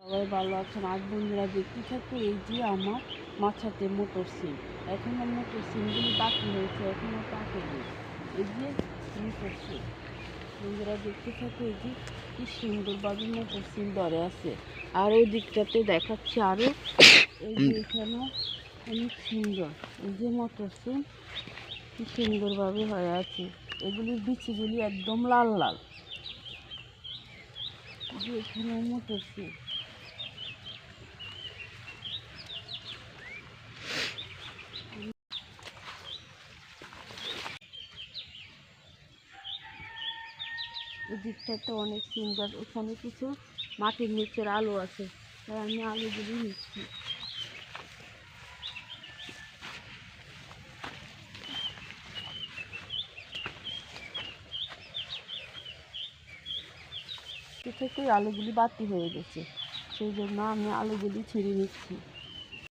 সবাই ভালো আছেন। আজ বন্ধুরা দেখতে থাকো, এই যে আমার মাছাতে মোটর সিম। এখনো মোটর সিমগুলি বাকি হয়েছে, এখনো পাকেনি। এই যে মোটর সিম, বন্ধুরা দেখতে থাকো, এই যে কি সুন্দরভাবে মোটর সিম ধরে আছে। আর ওই দিকটাতে দেখাচ্ছে আরো, এই যে এখানে অনেক সুন্দর, এই যে মোটর সিম কি সুন্দরভাবে হয়ে আছে। এগুলির বিচিগুলি একদম লাল লাল। যে এখানে মোটর সিম, এই দিকটাতে অনেক সুন্দর। ওখানে কিছু মাটির নিচের আলু আছে, তাই আমি আলুগুলি নিচ্ছি। থেকেই আলুগুলি বাতি হয়ে গেছে, সেই জন্য আমি আলুগুলি ছিঁড়ে নিচ্ছি।